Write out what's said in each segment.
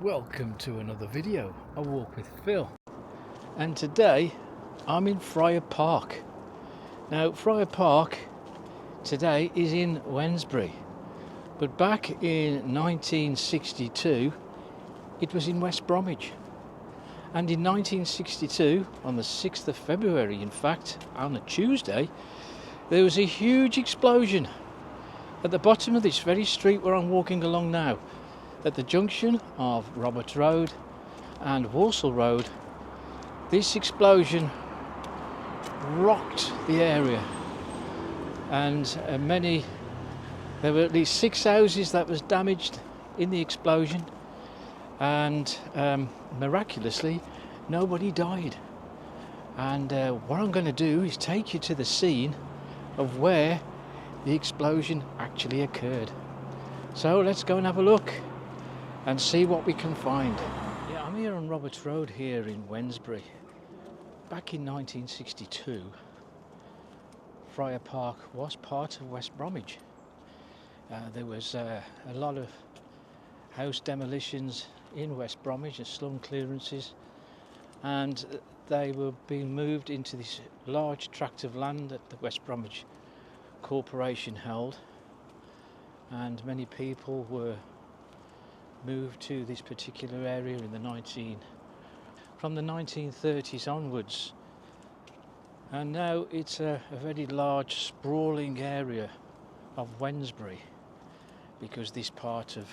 Welcome to another video, A Walk with Phil. And today I'm in Friar Park. Now Friar Park today is in Wednesbury, but back in 1962 it was in West Bromwich. And in 1962, on the 6th of February, in fact, on a Tuesday, there was a huge explosion at the bottom of this very street where I'm walking along now, at the junction of Roberts Road and Walsall Road. This explosion rocked the area, and there were at least 6 houses that was damaged in the explosion, and miraculously nobody died. And what I'm going to do is take you to the scene of where the explosion actually occurred. So let's go and have a look and see what we can find. Yeah, I'm here on Roberts Road here in Wednesbury. Back in 1962, Friar Park was part of West Bromwich. There was a lot of house demolitions in West Bromwich and slum clearances, and they were being moved into this large tract of land that the West Bromwich Corporation held, and many people were moved to this particular area from the 1930s onwards, and now it's a very large sprawling area of Wednesbury, because this part of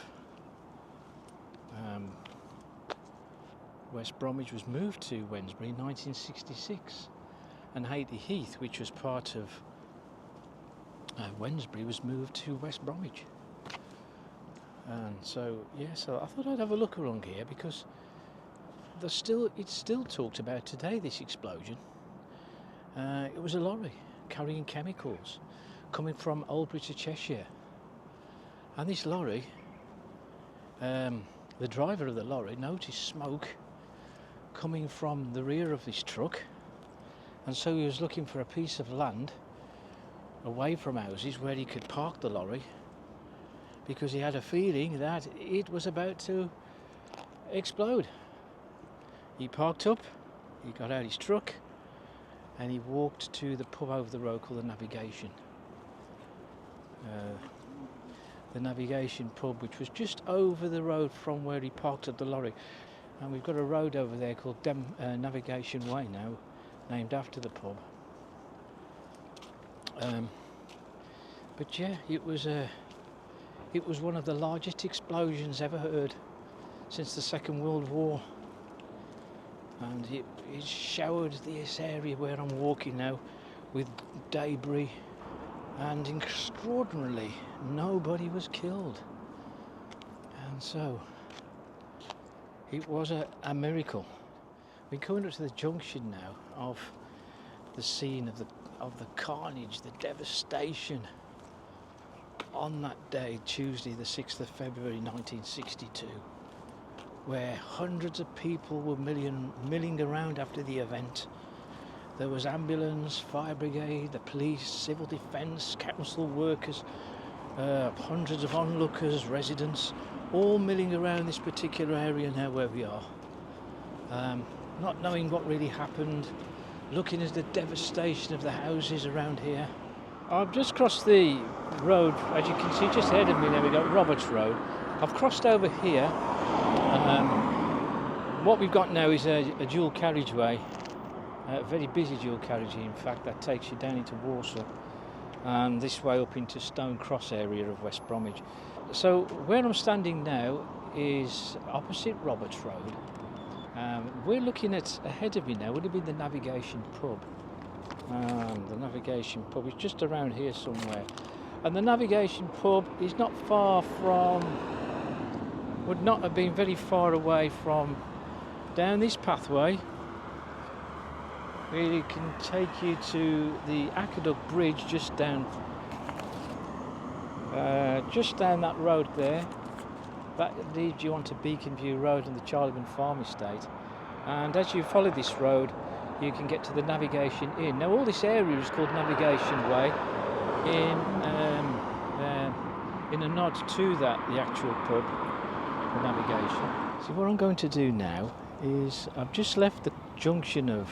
West Bromwich was moved to Wednesbury in 1966, and Hatley Heath, which was part of Wednesbury, was moved to West Bromwich. And so, yeah, so I thought I'd have a look around here, because it's still talked about today, this explosion. It was a lorry carrying chemicals coming from Oldbridge to Cheshire. And this lorry, the driver of the lorry noticed smoke coming from the rear of this truck, and so he was looking for a piece of land away from houses where he could park the lorry, because he had a feeling that it was about to explode. He parked up, he got out his truck, and he walked to the pub over the road called the Navigation. The Navigation pub, which was just over the road from where he parked up the lorry. And we've got a road over there called Navigation Way now, named after the pub. But yeah, it was one of the largest explosions ever heard since the Second World War, and it showered this area where I'm walking now with debris, and extraordinarily nobody was killed. And so it was a miracle. We're coming up to the junction now of the scene of the carnage, the devastation on that day, Tuesday the 6th of February 1962, where hundreds of people were milling around after the event. There was ambulance, fire brigade, the police, civil defence, council workers, hundreds of onlookers, residents, all milling around this particular area now where we are, not knowing what really happened, looking at the devastation of the houses around here. I've just crossed the road, as you can see just ahead of me there we got Roberts Road. I've crossed over here. What we've got now is a dual carriageway, a very busy dual carriageway in fact, that takes you down into Walsall and this way up into Stone Cross area of West Bromwich. So where I'm standing now is opposite Roberts Road. We're looking at, ahead of me now, would have been the Navigation pub. The Navigation pub is just around here somewhere, and the Navigation pub is not far from, would not have been very far away from down this pathway. Really can take you to the Aqueduct Bridge just down that road there. That leads you onto Beacon View Road and the Charlton Farm Estate, and as you follow this road you can get to the Navigation Inn. Now all this area is called Navigation Way in a nod to that, the actual pub. for navigation. So what I'm going to do now is I've just left the junction of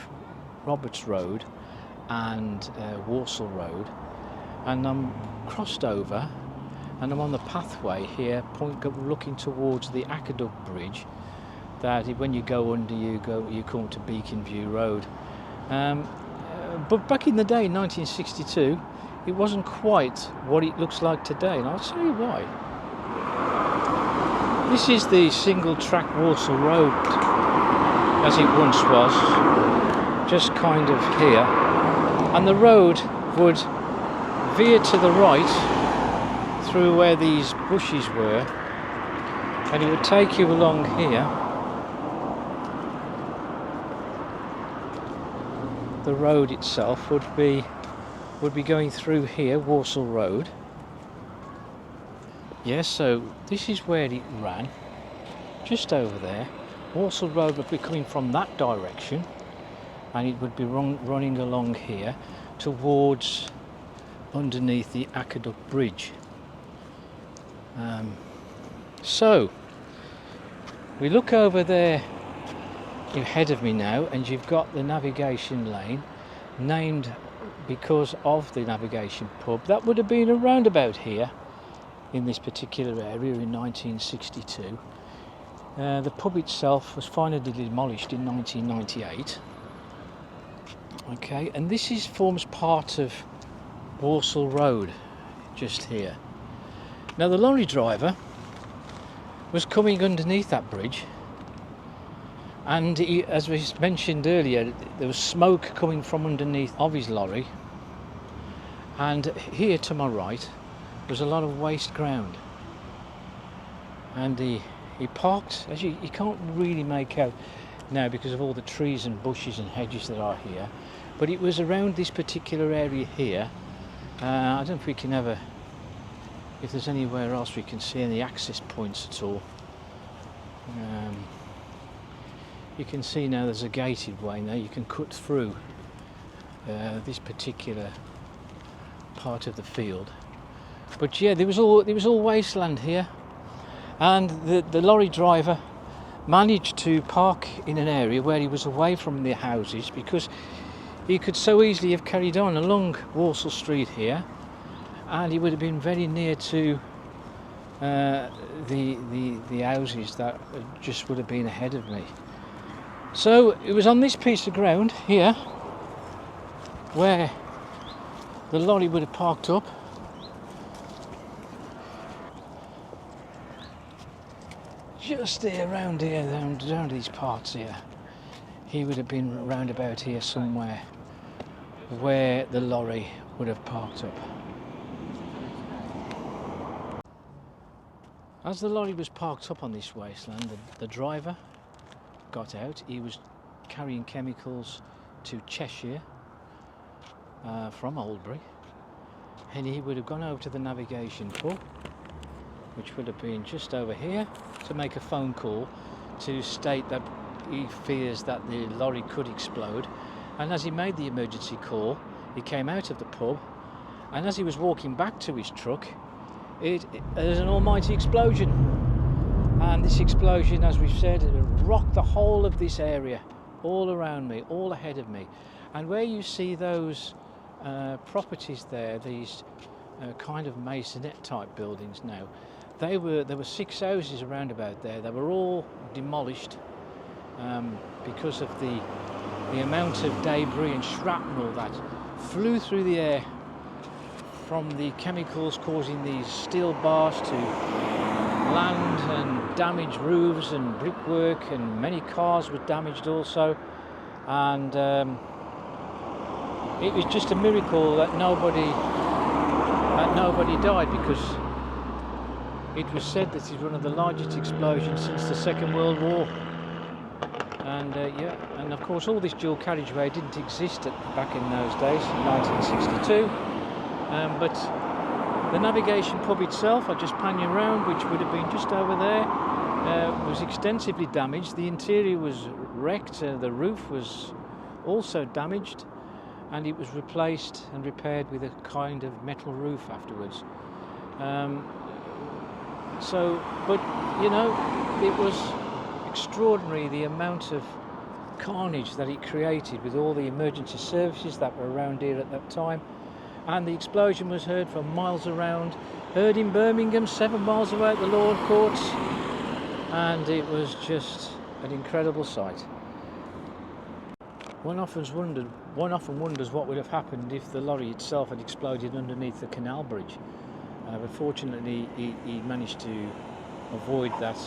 Roberts Road and Walsall Road, and I'm crossed over and I'm on the pathway here looking towards the Aqueduct Bridge that when you go under you come to Beacon View Road. But back in the day, in 1962, it wasn't quite what it looks like today, and I'll tell you why. This is the single track Walsall Road as it once was, just kind of here, and the road would veer to the right through where these bushes were, and it would take you along here. The road itself would be going through here, Walsall Road. Yes, so this is where it ran, just over there. Walsall Road would be coming from that direction, and it would be running along here towards underneath the Aqueduct Bridge. So we look over there ahead of me now, and you've got the navigation lane, named because of the navigation pub. That would have been around about here in this particular area in 1962. The pub itself was finally demolished in 1998. Okay, and this forms part of Walsall Road, just here. Now the lorry driver was coming underneath that bridge, and as we mentioned earlier, there was smoke coming from underneath of his lorry, and here to my right was a lot of waste ground, and he parked, as you can't really make out now because of all the trees and bushes and hedges that are here, but it was around this particular area here. I don't know if we can if there's anywhere else we can see any access points at all. You can see now there's a gated way now, you can cut through this particular part of the field. But yeah, there was all wasteland here, and the lorry driver managed to park in an area where he was away from the houses, because he could so easily have carried on along Walsall Street here, and he would have been very near to the houses that just would have been ahead of me. So it was on this piece of ground here where the lorry would have parked up. Just there, around here, down these parts here. He would have been round about here somewhere where the lorry would have parked up. As the lorry was parked up on this wasteland, the driver got out. He was carrying chemicals to Cheshire from Oldbury, and he would have gone over to the navigation pub, which would have been just over here, to make a phone call to state that he fears that the lorry could explode. And as he made the emergency call, he came out of the pub, and as he was walking back to his truck, there's an almighty explosion. And this explosion, as we've said, it rocked the whole of this area, all around me, all ahead of me. And where you see those properties there, these kind of masonette type buildings now, there were 6 houses around about there. They were all demolished because of the amount of debris and shrapnel that flew through the air from the chemicals causing these steel bars to land, and damaged roofs and brickwork, and many cars were damaged also. And it was just a miracle that nobody died, because it was said that it's one of the largest explosions since the Second World War. And and of course all this dual carriageway didn't exist back in those days, in 1962. But the navigation pub itself, I just pan you around, which would have been just over there, was extensively damaged. The interior was wrecked, the roof was also damaged, and it was replaced and repaired with a kind of metal roof afterwards. So, but you know, it was extraordinary the amount of carnage that it created with all the emergency services that were around here at that time. And the explosion was heard from miles around, heard in Birmingham, 7 miles away at the Law Courts, and it was just an incredible sight. One often wonders what would have happened if the lorry itself had exploded underneath the canal bridge. But fortunately he managed to avoid that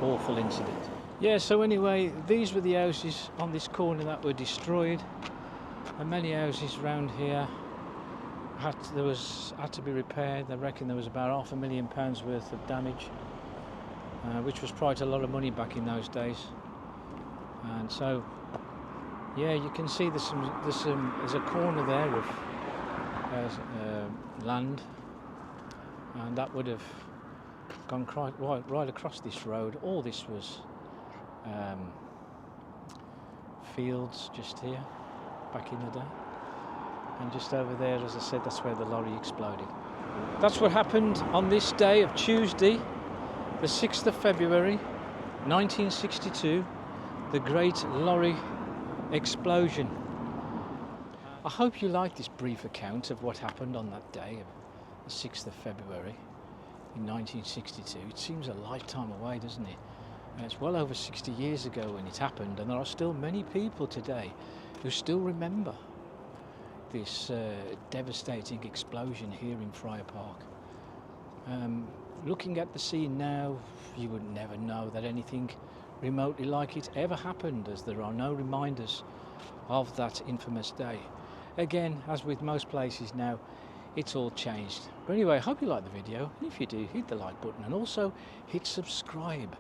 awful incident. Yeah, so anyway, these were the houses on this corner that were destroyed, and many houses around here had to be repaired. They reckon there was about £500,000 worth of damage, which was quite a lot of money back in those days. And so, yeah, you can see there's a corner there of land, and that would have gone right across this road. All this was fields just here back in the day, and just over there, as I said, that's where the lorry exploded. That's what happened on this day of Tuesday, the 6th of February 1962, the great lorry explosion. I hope you liked this brief account of what happened on that day of the 6th of February in 1962. It seems a lifetime away, doesn't it? And it's well over 60 years ago when it happened, and there are still many people today who still remember this devastating explosion here in Friar Park. Looking at the scene now, you would never know that anything remotely like it ever happened, as there are no reminders of that infamous day. Again, as with most places now, it's all changed. But anyway, I hope you liked the video, and if you do, hit the like button and also hit subscribe,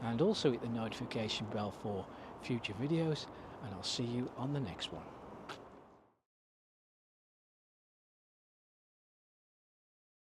and also hit the notification bell for future videos, and I'll see you on the next one.